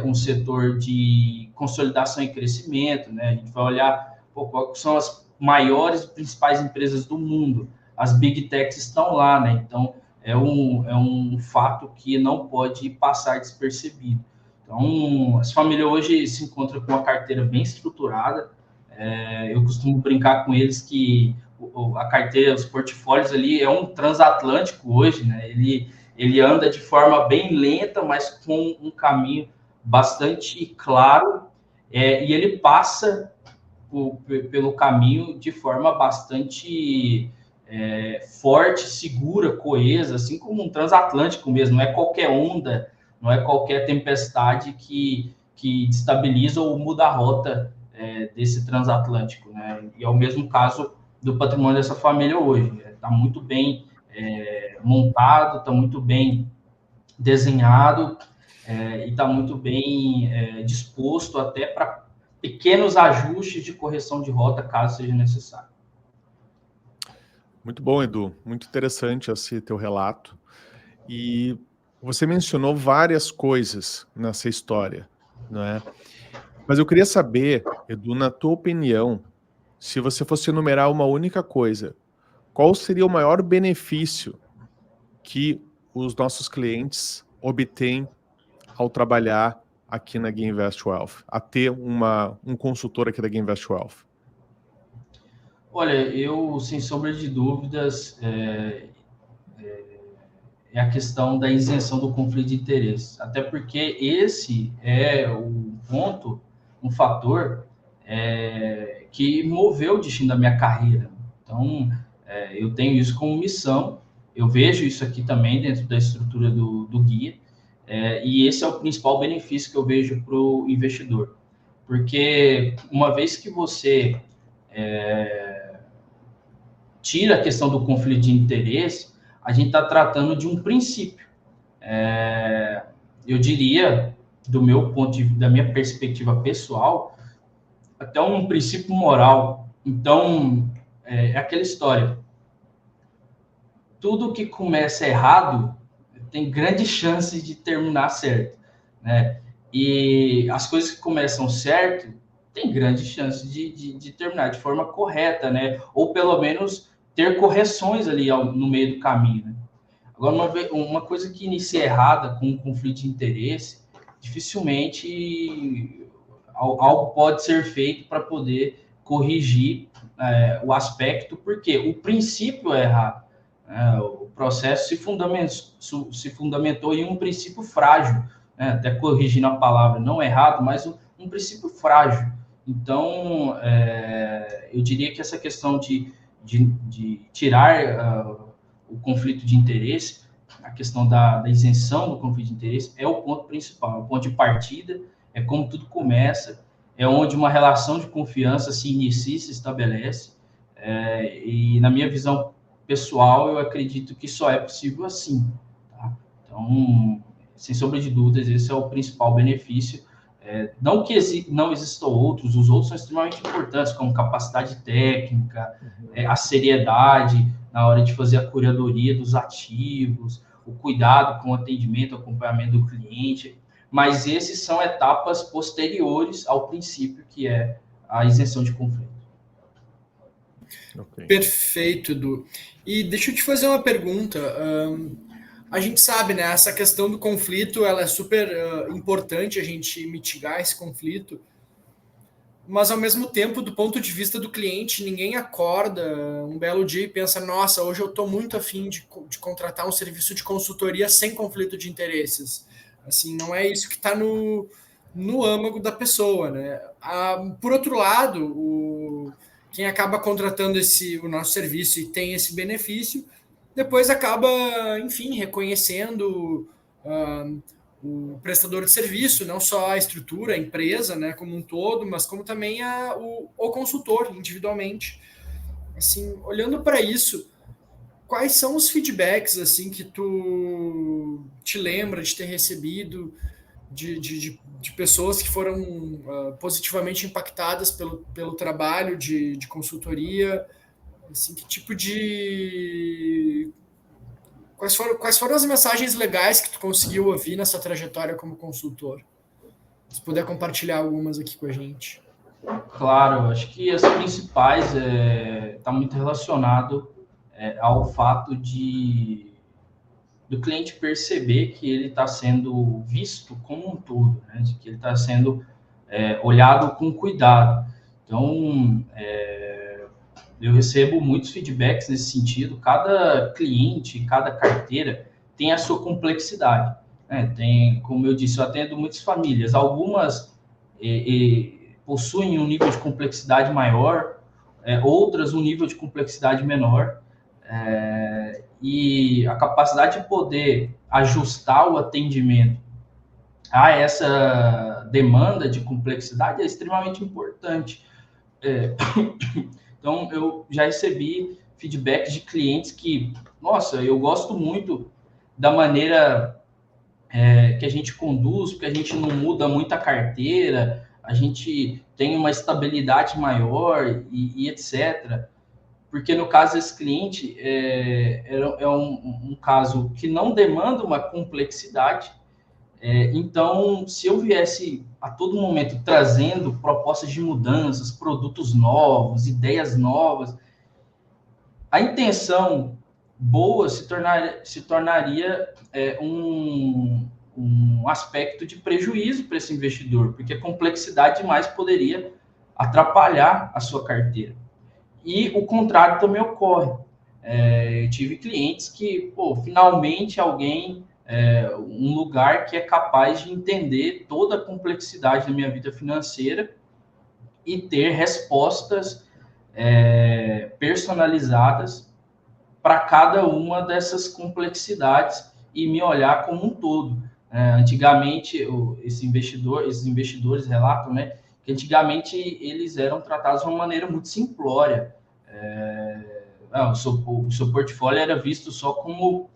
um setor de consolidação e crescimento, né? A gente vai olhar quais são as maiores e principais empresas do mundo. As Big Techs estão lá, né? Então, é um fato que não pode passar despercebido. Então, essa família hoje se encontra com uma carteira bem estruturada. Eu costumo brincar com eles que a carteira, os portfólios ali é um transatlântico hoje, né? Ele anda de forma bem lenta, mas com um caminho bastante claro, e ele passa pelo caminho de forma bastante forte, segura, coesa, assim como um transatlântico mesmo. Não é qualquer onda, não é qualquer tempestade que destabiliza ou muda a rota desse transatlântico, né? E é o mesmo caso do patrimônio dessa família hoje. Está muito bem montado, está muito bem desenhado, e está muito bem disposto até para pequenos ajustes de correção de rota, caso seja necessário. Muito bom, Edu. Muito interessante esse teu relato. E você mencionou várias coisas nessa história, não é? Mas eu queria saber, Edu, na tua opinião, se você fosse enumerar uma única coisa, qual seria o maior benefício que os nossos clientes obtêm ao trabalhar aqui na GainVest Wealth, a ter um consultor aqui da GainVest Wealth? Olha, eu, sem sombra de dúvidas, é a questão da isenção do conflito de interesse. Até porque esse é o ponto, um fator que moveu o destino da minha carreira. Então, eu tenho isso como missão, Eu vejo isso aqui também dentro da estrutura do guia, e esse é o principal benefício que eu vejo para o investidor. Porque uma vez que você tira a questão do conflito de interesse, a gente está tratando de um princípio. Eu diria, do meu ponto de vista, da minha perspectiva pessoal, até um princípio moral. Então, é aquela história. Tudo que começa errado tem grande chance de terminar certo, né? E as coisas que começam certo tem grande chance de terminar de forma correta, né? Ou pelo menos ter correções ali no meio do caminho, né? Agora, uma coisa que inicia errada com um conflito de interesse, dificilmente algo pode ser feito para poder corrigir o aspecto, porque o princípio é errado. O processo se fundamentou em um princípio frágil, né? Até corrigindo a palavra, não errado, mas um princípio frágil. Então, eu diria que essa questão de tirar o conflito de interesse, a questão da isenção do conflito de interesse é o ponto principal, é o ponto de partida, é como tudo começa, é onde uma relação de confiança se inicia, se estabelece, e na minha visão pessoal, eu acredito que só é possível assim. Tá? Então, sem sombra de dúvidas, esse é o principal benefício. Não que não existam outros, os outros são extremamente importantes, como capacidade técnica, a seriedade na hora de fazer a curadoria dos ativos, o cuidado com o atendimento, o acompanhamento do cliente, mas esses são etapas posteriores ao princípio, que é a isenção de conflito. Okay. Perfeito, Edu. E deixa eu te fazer uma pergunta. A gente sabe, né? Essa questão do conflito, ela é super importante a gente mitigar esse conflito, mas ao mesmo tempo, do ponto de vista do cliente, ninguém acorda um belo dia e pensa, nossa, hoje eu estou muito afim de contratar um serviço de consultoria sem conflito de interesses. Assim, não é isso que está no âmago da pessoa, né? Por outro lado, quem acaba contratando o nosso serviço e tem esse benefício, depois acaba, enfim, reconhecendo o prestador de serviço, não só a estrutura, a empresa, né, como um todo, mas como também o consultor individualmente. Assim, olhando para isso, quais são os feedbacks assim que tu te lembra de ter recebido de pessoas que foram positivamente impactadas pelo trabalho de consultoria? Assim, que tipo de... Quais foram as mensagens legais que tu conseguiu ouvir nessa trajetória como consultor? Se puder compartilhar algumas aqui com a gente. Claro, acho que as principais tá muito relacionado ao fato do cliente perceber que ele está sendo visto como um todo, né? De que ele está sendo olhado com cuidado. Então, eu recebo muitos feedbacks nesse sentido. Cada cliente, cada carteira tem a sua complexidade, né? Tem, como eu disse, eu atendo muitas famílias. Algumas possuem um nível de complexidade maior, outras um nível de complexidade menor. E a capacidade de poder ajustar o atendimento a essa demanda de complexidade é extremamente importante. Então, eu já recebi feedbacks de clientes que, nossa, eu gosto muito da maneira que a gente conduz, porque a gente não muda muito a carteira, a gente tem uma estabilidade maior e etc. Porque, no caso desse cliente, é um caso que não demanda uma complexidade. Então, se eu viesse a todo momento trazendo propostas de mudanças, produtos novos, ideias novas, a intenção boa se tornaria um aspecto de prejuízo para esse investidor, porque a complexidade demais poderia atrapalhar a sua carteira. E o contrário também ocorre. Eu tive clientes que, finalmente alguém... um lugar que é capaz de entender toda a complexidade da minha vida financeira e ter respostas personalizadas para cada uma dessas complexidades e me olhar como um todo. Antigamente, esses investidores relatam, né, que antigamente eles eram tratados de uma maneira muito simplória. O seu portfólio era visto só como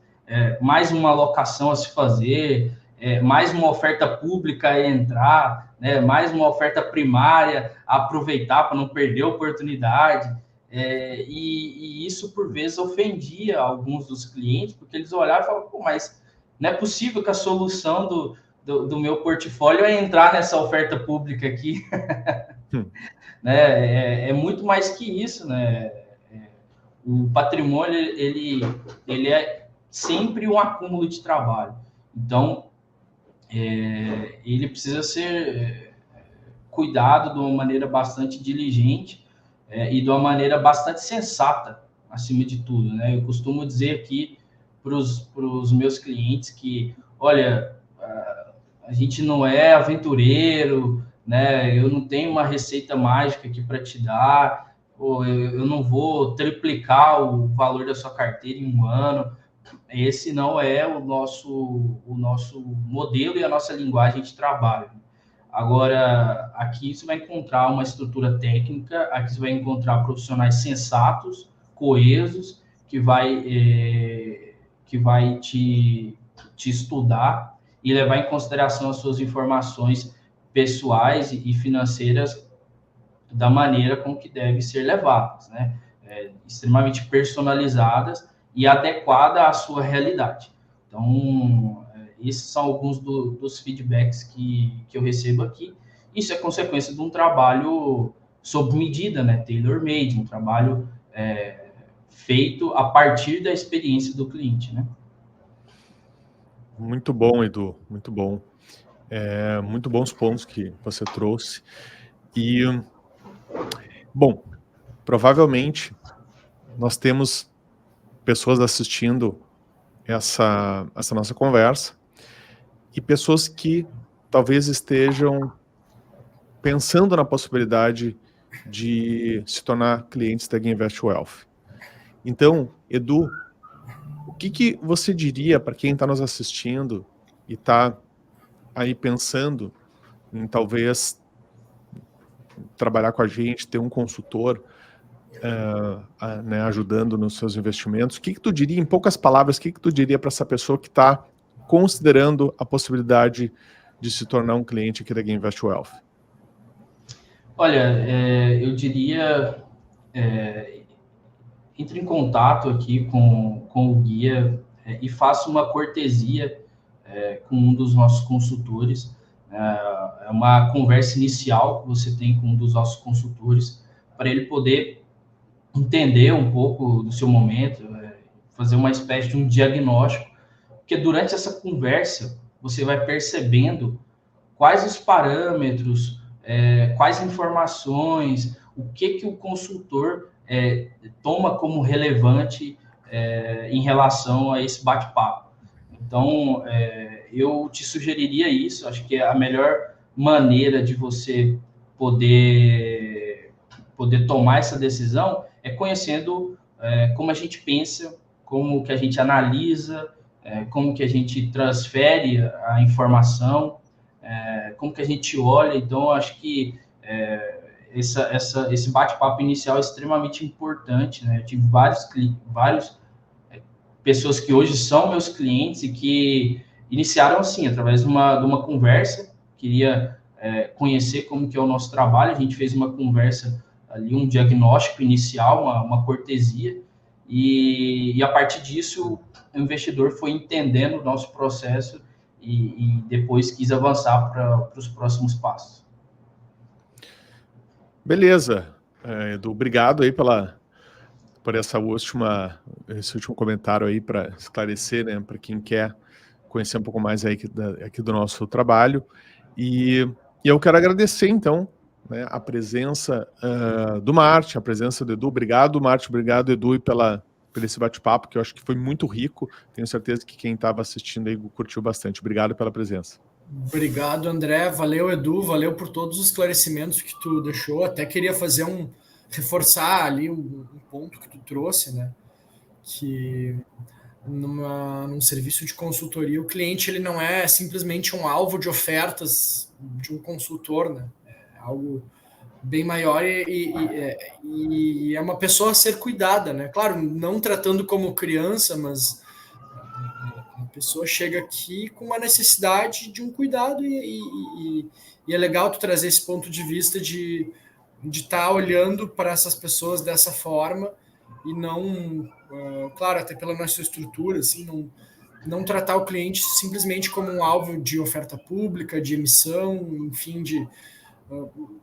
mais uma alocação a se fazer, mais uma oferta pública a entrar, né, mais uma oferta primária a aproveitar para não perder a oportunidade. E isso, por vezes, ofendia alguns dos clientes, porque eles olhavam e falavam, pô, mas não é possível que a solução do meu portfólio é entrar nessa oferta pública aqui. Né? É muito mais que isso, né? O patrimônio, ele é sempre um acúmulo de trabalho. Então, ele precisa ser cuidado de uma maneira bastante diligente e de uma maneira bastante sensata, acima de tudo, né? Eu costumo dizer aqui para os meus clientes que, olha, a gente não é aventureiro, né? Eu não tenho uma receita mágica aqui para te dar, ou eu não vou triplicar o valor da sua carteira em um ano. Esse não é o nosso modelo e a nossa linguagem de trabalho. Agora, aqui você vai encontrar uma estrutura técnica, aqui você vai encontrar profissionais sensatos, coesos, que vai te estudar e levar em consideração as suas informações pessoais e financeiras da maneira com que devem ser levadas, né? Extremamente personalizadas e adequada à sua realidade. Então, esses são alguns dos feedbacks que eu recebo aqui. Isso é consequência de um trabalho sob medida, né? Tailor-made, um trabalho feito a partir da experiência do cliente, né? Muito bom, Edu, muito bom. Muito bons pontos que você trouxe. E, bom, provavelmente nós temos pessoas assistindo essa nossa conversa e pessoas que talvez estejam pensando na possibilidade de se tornar clientes da Gainvest Wealth. Então, Edu, o que você diria para quem está nos assistindo e está aí pensando em talvez trabalhar com a gente, ter um consultor né, ajudando nos seus investimentos? O que tu diria, em poucas palavras, o que tu diria para essa pessoa que está considerando a possibilidade de se tornar um cliente aqui da Gainvest Wealth? Olha, eu diria, entre em contato aqui com o guia e faça uma cortesia com um dos nossos consultores. É uma conversa inicial que você tem com um dos nossos consultores para ele poder entender um pouco do seu momento, fazer uma espécie de um diagnóstico, porque durante essa conversa você vai percebendo quais os parâmetros, quais informações, o que o consultor toma como relevante em relação a esse bate-papo. Então, eu te sugeriria isso, acho que é a melhor maneira de você poder tomar essa decisão é conhecendo como a gente pensa, como que a gente analisa, como que a gente transfere a informação, como que a gente olha. Então, acho que esse bate-papo inicial é extremamente importante, né? Eu tive várias pessoas que hoje são meus clientes e que iniciaram assim, através de uma conversa, queria conhecer como que é o nosso trabalho, a gente fez uma conversa ali, um diagnóstico inicial, uma cortesia, e a partir disso o investidor foi entendendo o nosso processo e depois quis avançar para os próximos passos. Beleza, Edu, obrigado aí por esse último comentário aí para esclarecer, né, para quem quer conhecer um pouco mais aí aqui do nosso trabalho. E eu quero agradecer, então, né, a presença do Marte, a presença do Edu. Obrigado, Marte, obrigado, Edu, e por esse bate-papo, que eu acho que foi muito rico. Tenho certeza que quem estava assistindo aí curtiu bastante. Obrigado pela presença. Obrigado, André. Valeu, Edu. Valeu por todos os esclarecimentos que tu deixou. Até queria reforçar ali um ponto que tu trouxe, né? num serviço de consultoria, o cliente ele não é simplesmente um alvo de ofertas de um consultor, né? É algo bem maior e é uma pessoa a ser cuidada, né? Claro, não tratando como criança, mas a pessoa chega aqui com uma necessidade de um cuidado e é legal tu trazer esse ponto de vista de estar olhando para essas pessoas dessa forma e não, claro, até pela nossa estrutura, assim, não tratar o cliente simplesmente como um alvo de oferta pública, de emissão, enfim, de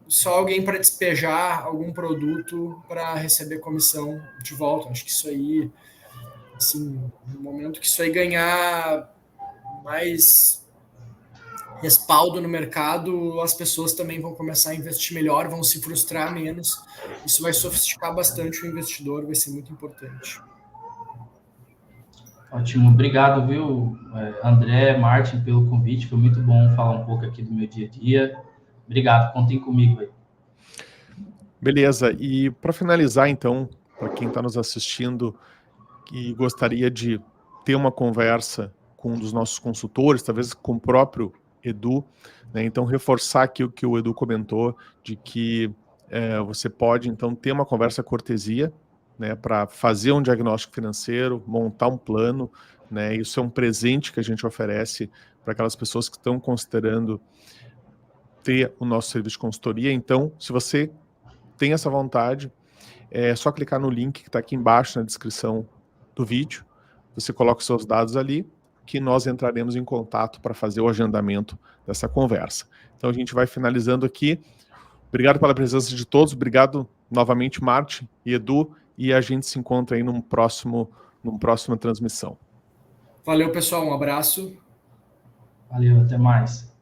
só alguém para despejar algum produto para receber comissão de volta. Acho que isso aí, assim, no momento que isso aí ganhar mais respaldo no mercado, as pessoas também vão começar a investir melhor, vão se frustrar menos. Isso vai sofisticar bastante o investidor, vai ser muito importante. Ótimo, obrigado, viu, André, Martin, pelo convite. Foi muito bom falar um pouco aqui do meu dia a dia. Obrigado, contem comigo aí. Beleza, e para finalizar, então, para quem está nos assistindo e gostaria de ter uma conversa com um dos nossos consultores, talvez com o próprio Edu, né? Então reforçar aqui o que o Edu comentou, de que você pode, então, ter uma conversa cortesia, né, para fazer um diagnóstico financeiro, montar um plano, né? Isso é um presente que a gente oferece para aquelas pessoas que estão considerando ter o nosso serviço de consultoria. Então, se você tem essa vontade, é só clicar no link que está aqui embaixo na descrição do vídeo, você coloca os seus dados ali, que nós entraremos em contato para fazer o agendamento dessa conversa. Então a gente vai finalizando aqui. Obrigado pela presença de todos, obrigado novamente, Martin e Edu, e a gente se encontra aí numa próxima transmissão. Valeu, pessoal, um abraço. Valeu, até mais.